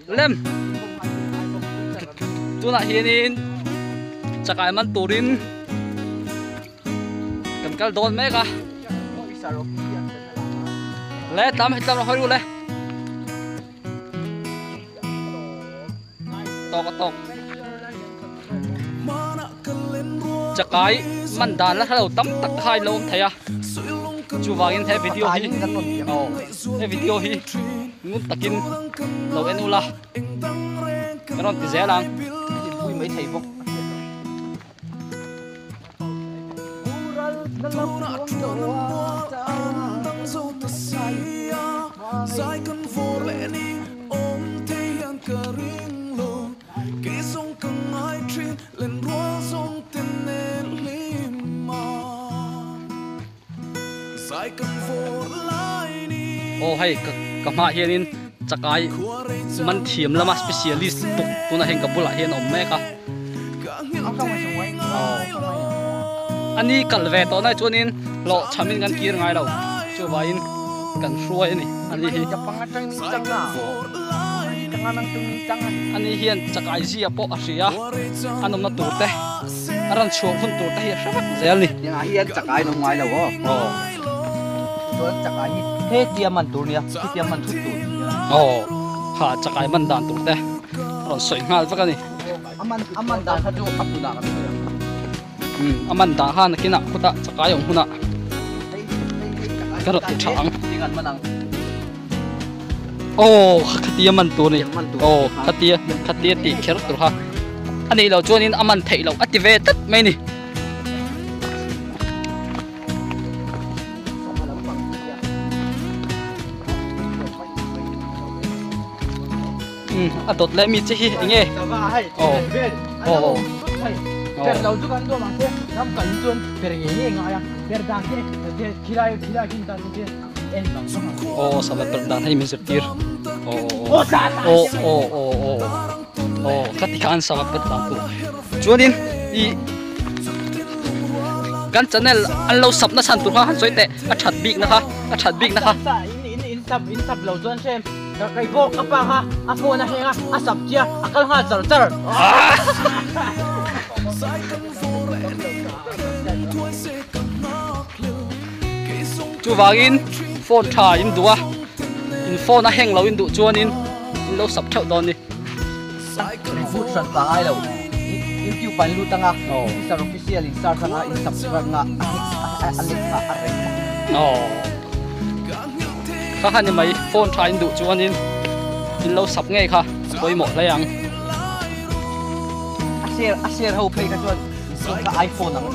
lem tu na hianin chakai man turin kan kal don meka le tam hitam hoi ru le tok chakai man dan la halo tam tak hai lom thaya chu wangin the video hi the video hi ngun takin lo enula karon ti zelang vui mấy thầy bốc ô hay cả mà hiền chakai man thiam lama specialist tu na heng kapula hian om meka ani kalve to na chuanin lo chamin kan kir ngai lo chu vain kan hruai ni ani hi ani hian chakai ji apo asia anom na turte aran chuak hun turte hi hrawak zel ni hian chakai no ngai lo ho chakai he tiaman tur nia tiaman thut tur ha chakai man dan turte ron soi ngal va kani aman dan ha chu apuna ka aman dan han kina khuta chakai ong huna karot thang tingan manang khatia man tur ni khatia ti kher tur ha ani lo chuanin aman thei lo ative tat mai ni adot le mi chi hi nge per lau chu kan do ma se nam kan chuan per nge nga ya per dang ke khilai kin tan ke en bang sama per dan hai mi zirtir katikan sama per dan tu chuanin I kan channel an lo sap na san tur ha soi te a that big na ha in sap lau chuan sem kai bok apa ha a phone a henga a sap chia akal ha char chu wangin phone tha in duwa in phone a heng lo in du chuanin in lo sap thau don ni food san pa ai lo YouTube pan lu tanga sar official in sar tanga in subscribe nga kha hani mai phone tha in du chuanin in lo sap ngai kha koi mo la yang a share ho pay ka chuan ka iPhone ang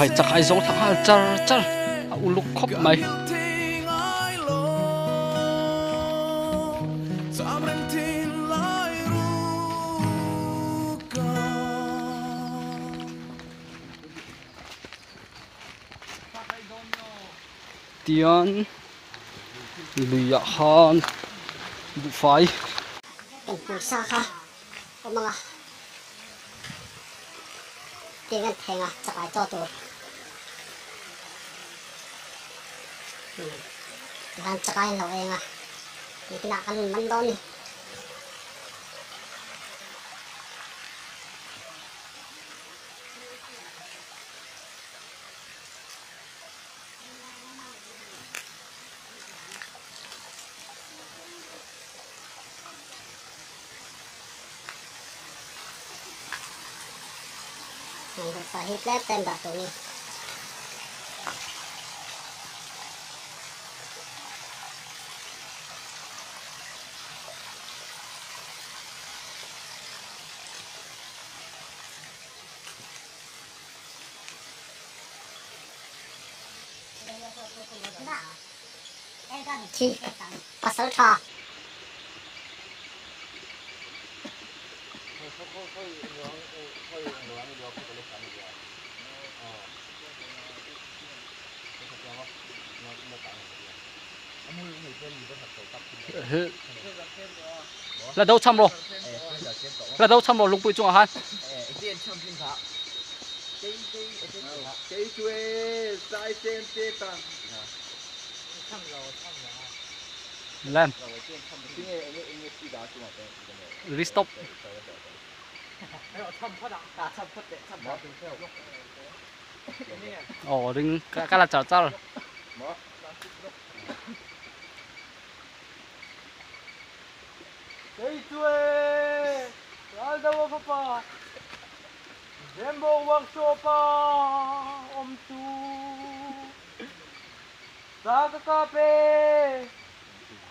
hay chakai zong thang char uluk khop mai tian luya han bu fai sa ha mga tingnan tenga chakai to to dan chakai lo enga kinakalun man daw ni Pahit lang tanda to ni. Chi pasal tha là đâu chăm rồi là đâu chăm rồi lục bụi chung à han lên restop ồ đừng cái là chảo chảo Cây chuối, al daw papa. Dembo wang sopa, tu. Saga kape,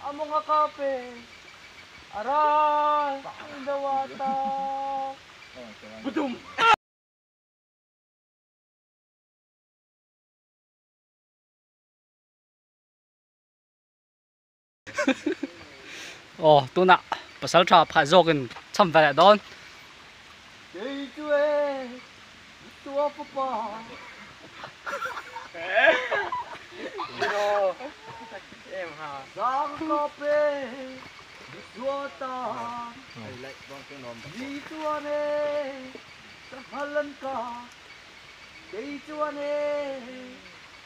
among kape. Aray, indawata. Budum. ồ tu nạ pasal tra phải zogen chăm về đón Cây chuối, tua papa. Em ha. Saga kape, tua ta. Di tua ne, sahalan ka. Cây chuối ne,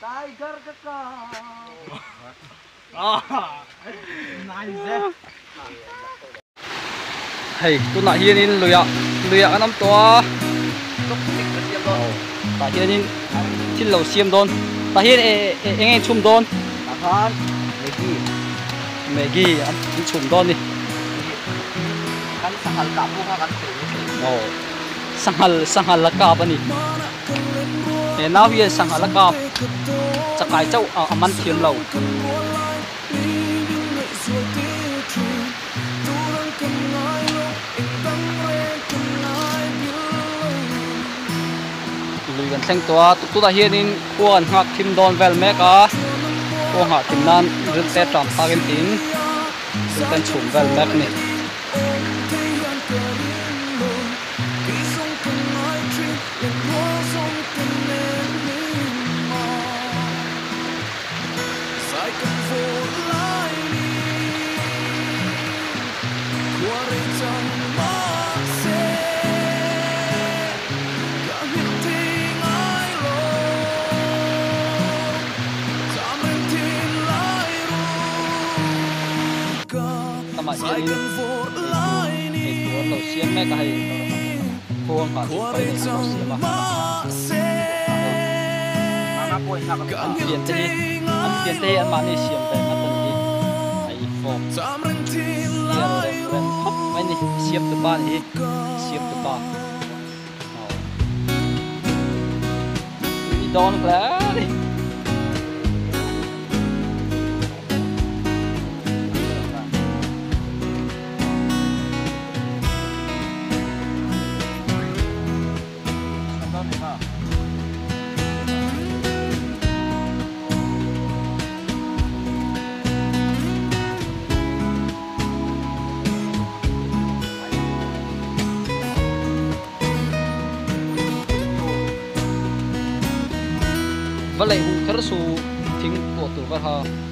tiger ka. Nice. hey tu nạ hiền in lùi ăn năm toa ta hiền in thiên lầu xiêm đón ta hiền anh chum đón Akan, Maggie ăn chum đón đi kan sahal kamu kan ồ sanghal là cạp anh đi nào hiền sanghal là cạp chắc cái châu ăn thiêm lầu lùi gần xanh toa tu ta hiền in quan ngạc kim don vel mek a quan ngạc kim nan rừng tết trạm phá kim tín rừng tết chủng vel mek nè mà hiền in cái lầu xiêm mek hay quan ngạc kim phải lầu xiêm à ăn tiền thế ăn mà đi xiêm về ăn tận đi ai phô xiêm rồi bên hấp mấy đi xiêm từ ba đi xiêm từ ba đi đón cái đi và lại hùng khá su thính của tử vật ha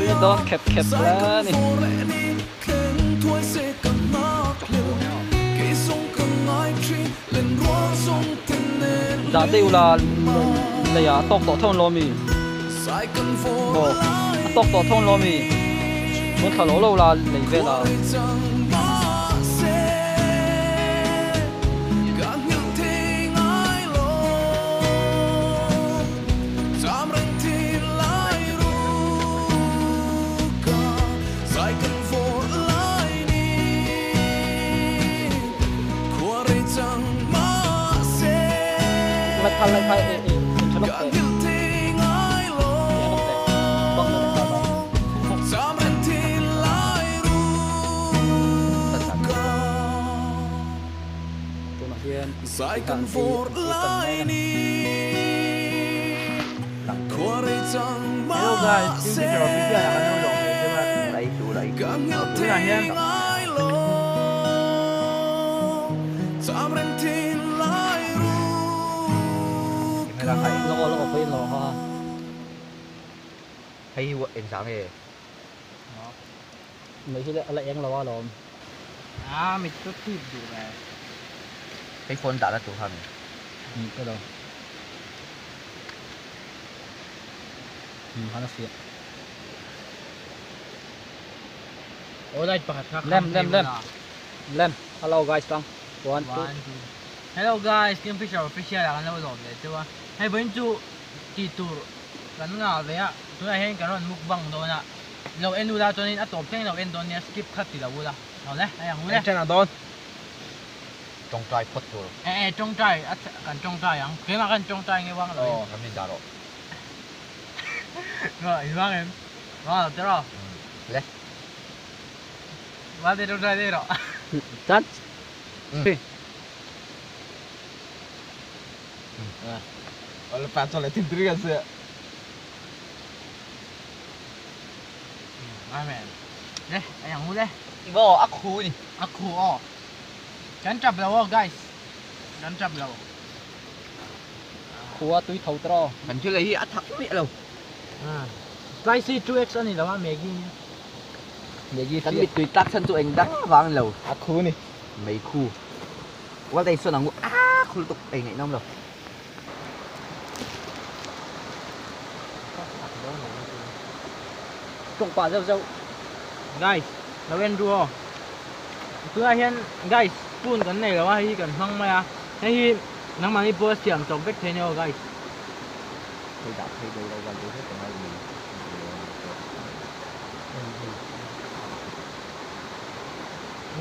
tôi đón kẹp lá này đã tiêu là tóc tỏ thôn lo mì bộ tóc tỏ thôn lo mì muốn thở lỗ lâu là lấy về là thay cho nó tệ tôi nói กันโฟร์ไลน์Hello guys, xin chào quý vị đã theo dõi cái Đây, chú đây. Tôi là Hiên. Hay là phải lo quên lo ha. Hay vợ em sáng này. Mấy cái lại em lo lo. À, mình có thịt đủ này. Cái phone đã là chủ hàng. Cái đâu. Hắn xịt. Ủa đây bật khắc. Lem. Hello guys, Tang. One, two. Hello guys, Kingfisher official đã lâu rồi đấy chứ. Hay bên chú chỉ tour gắn ngào đấy ạ. Tôi là hiện cái đoạn mục bằng đó nè. Lâu em ra cho nên ở top trên lâu em đó nha skip cut thì lâu ra. Nào đấy, anh hú đấy. Trên là đón. Trong trai phất rồi. Trong trai, cần trong trai anh. Cái mà cần trong trai nghe vang rồi. Làm gì đã rồi. Rồi, vang em. Rồi, thế rồi. Lấy. Vào đây trong trai đây rồi. Cắt. Olha para a tem 3 vezes. Amen. Đây, anh hú đây. Ibo ác khu đi. Aku Jangan cap lawa guys. Jangan cap lawa. Khua túi thầu tro. Mình chưa lấy ác thắc mẹ đâu. Spicy 2x anh là Maggi. Maggi Kan bị tùy tác thân tụi anh đắng vàng lầu. Ác khu này. Mấy khu. Qua đây xuân nào khu tục ấy ngày năm rồi. Trồng quả dâu. Guys, law and do. Tôi hiện guys, spoon cái này là hay cần hăng mà. Hay nang mani po siam chọc vết thế nhau guys. Thì đã thấy đâu gần tôi hết cái này mình.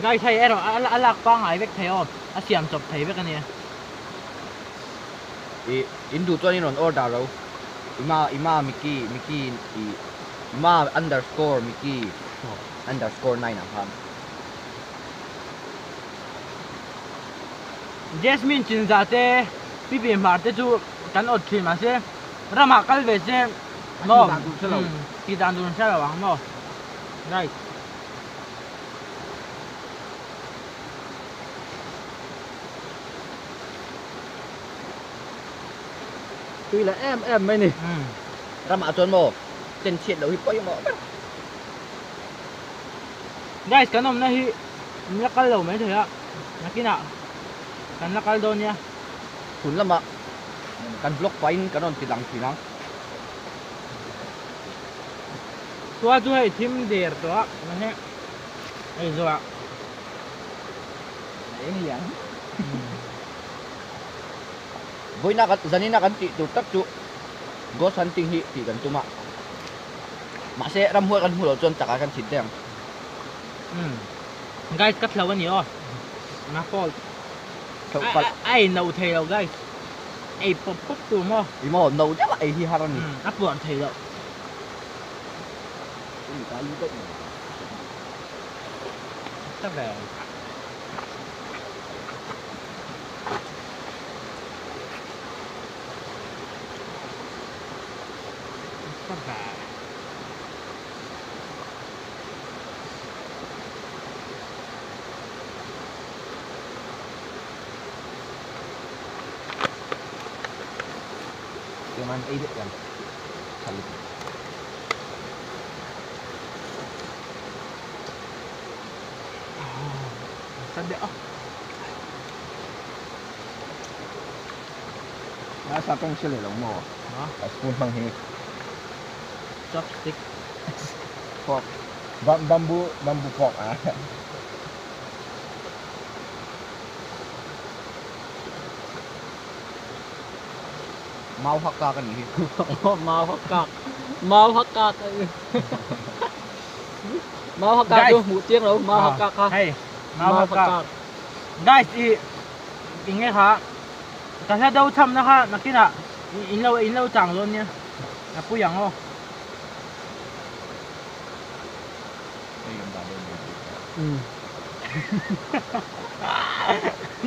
Guys hay ero alak pa ngai vết thế không? Siam chọc thế vết cái này. Indu tuan ini non order đâu. Ima Mickey Ima underscore Mickey underscore 9 apa. Jasmine chín giá thế, pipi mà thế chú cắn ớt thì mà thế, ra mà cái về thế, nó, thì đàn đun sẽ là bằng nó, đây. Tuy là em mấy nè. Ra mà tuan mo, trên chuyện đâu hiếp bao mo. Guys, cái nôm này nhắc cái lẩu mấy thế ạ, nhắc cái nào, cái nhắc cái đôn nha. Kun lama kan block pain kanon tilang tinang. Tua tu hay tim der tu ạ, này, ấy rồi ạ. Đấy gì vậy? Với na kan zanina kan ti tu tak tu. Ghost hunting hi ti kan tu ma. Ma se ram huat kan hulo chon chaka kan chit deng. Guys, cắt lẩu cái gì đó, nó fall. Ai nấu thề đâu guys, ai pop tụi mo. Imo no ja ba ai hi haran ni. Áp buồn thề đâu. Chắc về. Chắc về. Cuman edit kan. Salib. Sadde ah. Nasa tong sila lang mo. Hả? Spoon pang hi. Chopstick. Fork. Bamboo fork ah. Mau hakka kan ni. Mau hắc cạc. Mau hắc cạc. Mau hắc cạc đâu, mũi tiếng đâu, mau hắc cạc ha. Hey, mau hắc cạc. Guys, ingat ha. Kasi daw cham na ha, nakina. Inlaw chang luôn nha. Napuyang oh.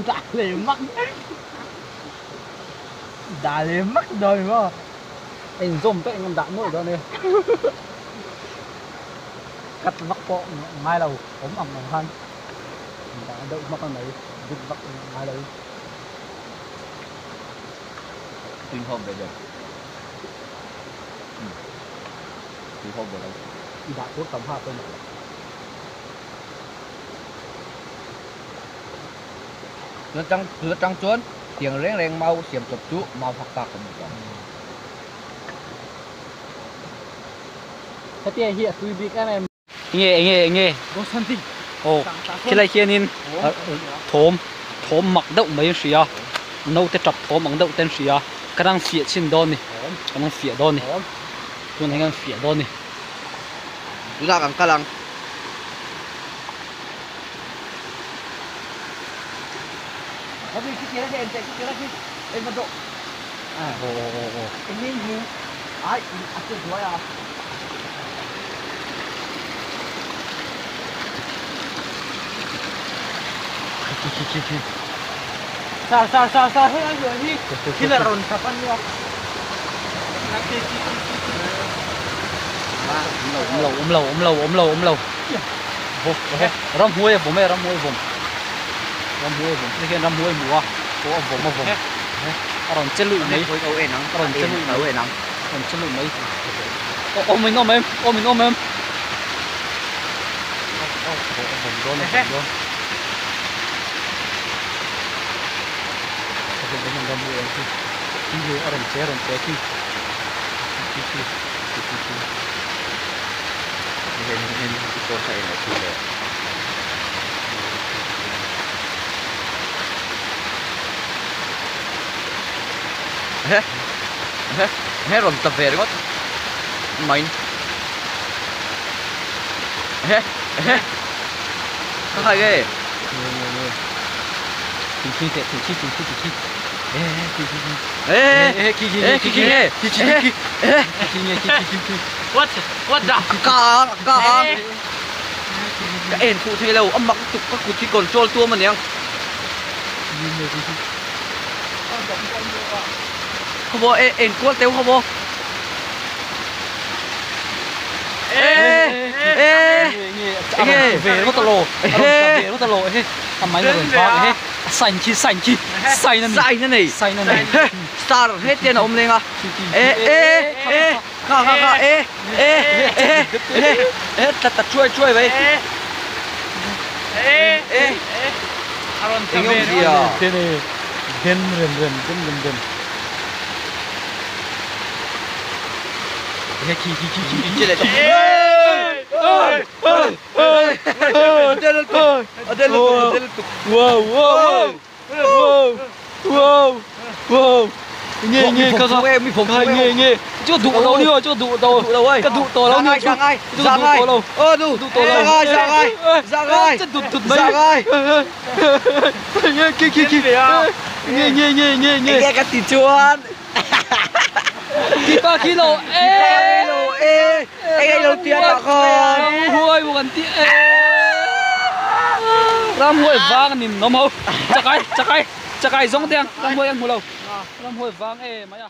Đã lề mắc. đã lên mắc rồi mà anh zoom tới anh đạn mũi đó này cắt vắt bộ mai đầu ốm ẩm ẩm hơn đã đậu mắc con này vứt vắt mai đầu Tuyên hôm về được. Tuyên hôm về đâu? đã tốt tầm hạ tôi Lướt trăng chuốn, tiếng reng reng mau xiêm chụp chú mau phạc phạc của mình. thế thì hiện tôi bị cái này nghe có sân thì ồ khi lại kia nín thôm mặc động mấy gì à nấu tới chập thôm mặc động tên gì à cái đang phía trên đó nè cái đang phía đó nè tôi thấy cái phía đó nè Chú ra càng ca lăng. Ở bên kia nó đèn chạy kia nó kia em vận động. ồ Em nhìn gì? Ai, chưa nói à? Sa hết anh rồi đi khi là rồn sập ăn được ôm lâu ram muối bom ram muối bomนี่คือram muối mua có bom ram chân lụi mấy Ôi ôi nắng, ram chân lụi mấy ôi nắng. ram chân lụi mấy ôm mình ôm em bom đó này đó cái mình ram muối thì như ram chế thì Ini itu saya nak cuba. Ron tập về đấy Mày. Có hay ghê. Thì what the Cả cái ền cụ thể lâu âm mặc tục các cụ chỉ control tua mà nè. Không vô ền cuốn téo không vô. về nó tao lộทำไมเลยพอใส่นั่นนี่ Star hết tiền ôm lên à. Tật chui vậy. Aron Tiếng ông gì à? thế này gần Chơi lại. wow nghe các em mình phồng nghe chưa đủ đâu đi rồi chưa đủ đâu ơi cái đủ to lâu đi ra ngay lâu đủ to lâu ra ngay chân đụt mấy nghe nghe cái tỉ chuan kilo anh đầu tiên đã con huôi bukan ti ram huôi vang nhìn nó mau chắc ai giống tiếng ram huôi ăn hù lâu ram huôi vang mày à